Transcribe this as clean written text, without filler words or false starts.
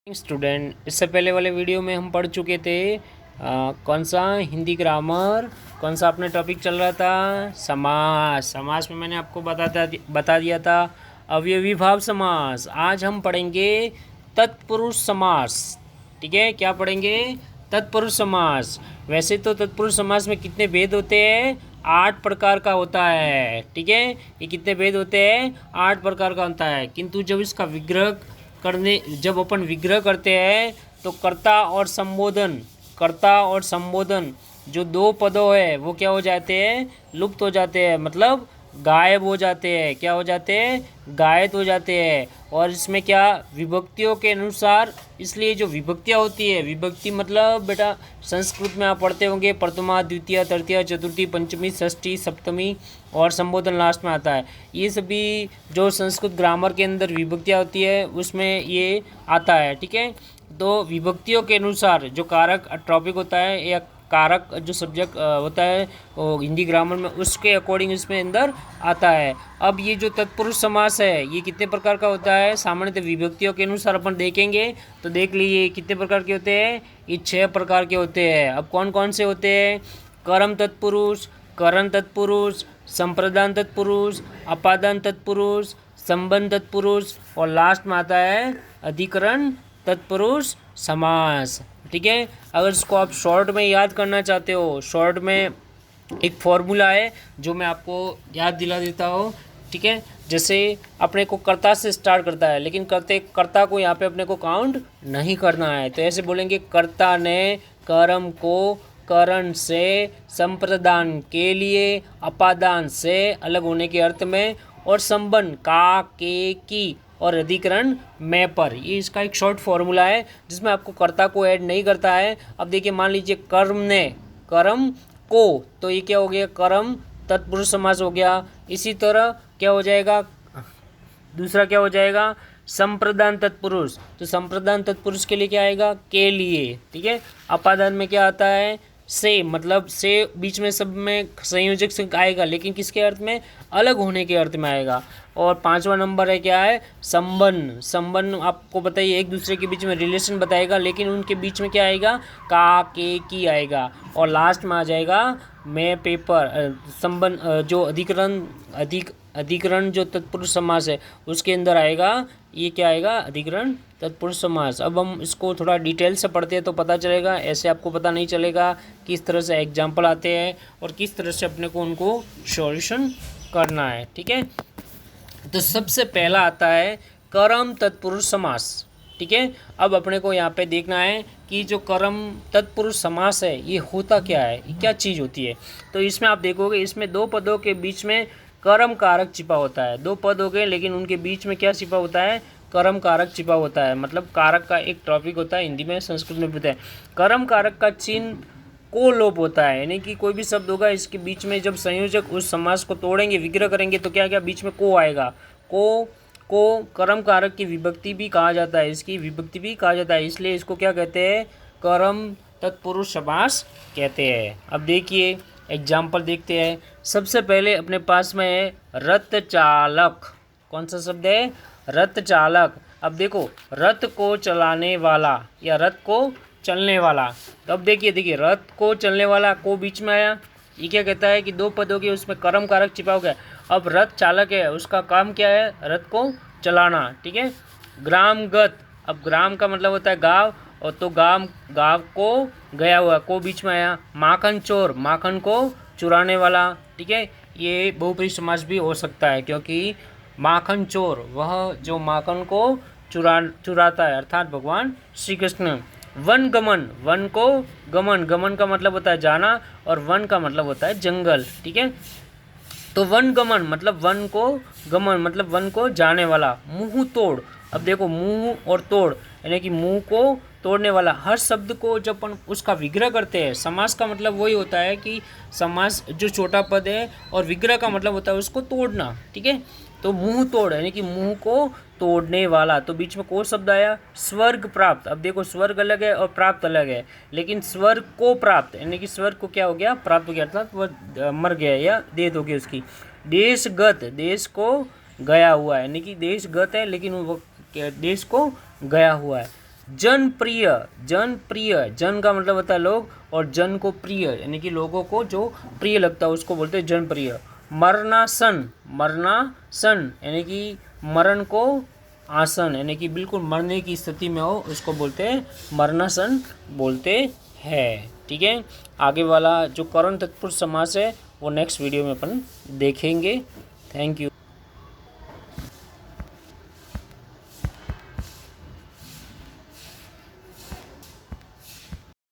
Student, इससे पहले वाले वीडियो में हम पढ़ चुके थे कौन सा हिंदी ग्रामर, कौन सा अपने टॉपिक चल रहा था, समास। समास में मैंने आपको बता दिया था अवयवी भाव समास। आज हम पढ़ेंगे तत्पुरुष समास। ठीक है, क्या पढ़ेंगे? तत्पुरुष समास। वैसे तो तत्पुरुष समास में कितने भेद होते हैं? 8 प्रकार का होता है। ठीक है, ये कितने भेद होते हैं? 8 प्रकार का होता है। किंतु जब अपन विग्रह करते हैं तो कर्ता और संबोधन जो दो पदों है वो क्या हो जाते हैं? लुप्त हो जाते हैं, मतलब गायब हो जाते हैं। क्या हो जाते हैं? गायब हो जाते हैं। और इसमें क्या, विभक्तियों के अनुसार, इसलिए जो विभक्तियाँ होती है, विभक्ति मतलब बेटा संस्कृत में आप पढ़ते होंगे प्रथमा, द्वितीय, तृतीय, चतुर्थी, पंचमी, षष्ठी, सप्तमी और संबोधन लास्ट में आता है। ये सभी जो संस्कृत ग्रामर के अंदर विभक्तियाँ होती है उसमें ये आता है। ठीक है, तो विभक्तियों के अनुसार जो कारक टॉपिक होता है या कारक जो सब्जेक्ट होता है वो हिंदी ग्रामर में, उसके अकॉर्डिंग इसमें अंदर आता है। अब ये जो तत्पुरुष समास है ये कितने प्रकार का होता है? सामान्यतः विभक्तियों के अनुसार अपन देखेंगे तो देख लीजिए कितने प्रकार के होते हैं। ये 6 प्रकार के होते हैं। अब कौन कौन से होते हैं? कर्म तत्पुरुष, करण तत्पुरुष, संप्रदान तत्पुरुष, अपादान तत्पुरुष, संबंध तत्पुरुष और लास्ट में आता है अधिकरण तत्पुरुष समास। ठीक है, अगर इसको आप शॉर्ट में याद करना चाहते हो, शॉर्ट में एक फॉर्मूला है जो मैं आपको याद दिला देता हूँ। ठीक है, जैसे अपने को कर्ता से स्टार्ट करता है, लेकिन कर्ता को यहाँ पे अपने को काउंट नहीं करना है, तो ऐसे बोलेंगे कर्ता ने कर्म को करण से, संप्रदान के लिए, अपादान से अलग होने के अर्थ में, और संबंध का, के, की और अधिकरण में पर। ये इसका एक शॉर्ट फॉर्मूला है जिसमें आपको कर्ता को ऐड नहीं करता है। अब देखिए, मान लीजिए कर्म ने कर्म को, तो ये क्या हो गया? कर्म तत्पुरुष समास हो गया। इसी तरह क्या हो जाएगा? दूसरा क्या हो जाएगा? संप्रदान तत्पुरुष। तो संप्रदान तत्पुरुष के लिए क्या आएगा? के लिए। ठीक है, अपादान में क्या आता है? से, मतलब से बीच में सब में संयोजक से आएगा, लेकिन किसके अर्थ में? अलग होने के अर्थ में आएगा। और 5वां नंबर है, क्या है? संबंध। संबंध आपको बताइए एक दूसरे के बीच में रिलेशन बताएगा, लेकिन उनके बीच में क्या आएगा? का, के, की आएगा। और लास्ट में आ जाएगा मैं पेपर। संबंध जो अधिकरण जो तत्पुरुष समास है उसके अंदर आएगा। ये क्या आएगा? अधिकरण तत्पुरुष समास। अब हम इसको थोड़ा डिटेल से पढ़ते हैं तो पता चलेगा, ऐसे आपको पता नहीं चलेगा किस तरह से एग्जाम्पल आते हैं और किस तरह से अपने को उनको सॉल्यूशन करना है। ठीक है, तो सबसे पहला आता है कर्म तत्पुरुष समास। ठीक है, अब अपने को यहाँ पे देखना है कि जो कर्म तत्पुरुष समास है ये होता क्या है, ये क्या चीज़ होती है। तो इसमें आप देखोगे, इसमें 2 पदों के बीच में कर्म कारक छिपा होता है। 2 पद हो गए, लेकिन उनके बीच में क्या छिपा होता है? कर्म कारक छिपा होता है। मतलब कारक का एक टॉपिक होता है, हिंदी में, संस्कृत में भी होता है। कर्म कारक का चिन्ह को लोप होता है, यानी कि कोई भी शब्द होगा इसके बीच में जब संयोजक उस समास को तोड़ेंगे, विग्रह करेंगे, तो क्या क्या बीच में को आएगा। को कर्म कारक की विभक्ति भी कहा जाता है, इसकी विभक्ति भी कहा जाता है, इसलिए इसको क्या कहते हैं? कर्म तत्पुरुष समास कहते हैं। अब देखिए एग्जाम्पल देखते हैं। सबसे पहले अपने पास में है रथ चालक। कौन सा शब्द है? रथ चालक। अब देखो, रथ को चलाने वाला या रथ को चलने वाला। तो अब देखिए रथ को चलने वाला को बीच में आया, ये क्या कहता है कि 2 पदों के उसमें कर्म कारक छिपा हो गया। अब रथ चालक है, उसका काम क्या है? रथ को चलाना। ठीक है, ग्रामगत। अब ग्राम का मतलब होता है गांव, और तो गांव को गया हुआ, को बीच में आया। माखन चोर, माखन को चुराने वाला। ठीक है, ये बहुब्रीहि समास भी हो सकता है, क्योंकि माखन चोर वह जो माखन को चुराता है, अर्थात भगवान श्री कृष्ण। वन गमन, वन को गमन, गमन का मतलब होता है जाना, और वन का मतलब होता है जंगल। ठीक है, तो वन गमन मतलब वन को, गमन मतलब वन को जाने वाला। मुंह तोड़। अब देखो, मुंह और तोड़ यानी कि मुंह को तोड़ने वाला। हर शब्द को जब अपन उसका विग्रह करते हैं, समास का मतलब वही होता है कि समास जो छोटा पद है, और विग्रह का मतलब होता है उसको तोड़ना। ठीक है, तो मुंह तोड़ यानी कि मुंह को तोड़ने वाला, तो बीच में को शब्द आया। स्वर्ग प्राप्त। अब देखो, स्वर्ग अलग है और प्राप्त अलग है, लेकिन स्वर्ग को प्राप्त यानी कि स्वर्ग को क्या हो गया? प्राप्त हो गया, अर्थात वह मर गया या डेथ हो गई उसकी। देशगत, देश को गया हुआ है, यानी कि देशगत है लेकिन वो देश को गया हुआ है। जनप्रिय, जनप्रिय, जन का मतलब होता है लोग और जन को प्रिय यानी कि लोगों को जो प्रिय लगता है उसको बोलते हैं जनप्रिय। मरणासन, मरणासन यानी कि मरण को आसन यानी कि बिल्कुल मरने की स्थिति में हो उसको बोलते हैं मरणासन बोलते हैं। ठीक है, आगे वाला जो करण तत्पुरुष समास है वो नेक्स्ट वीडियो में अपन देखेंगे। Thank you.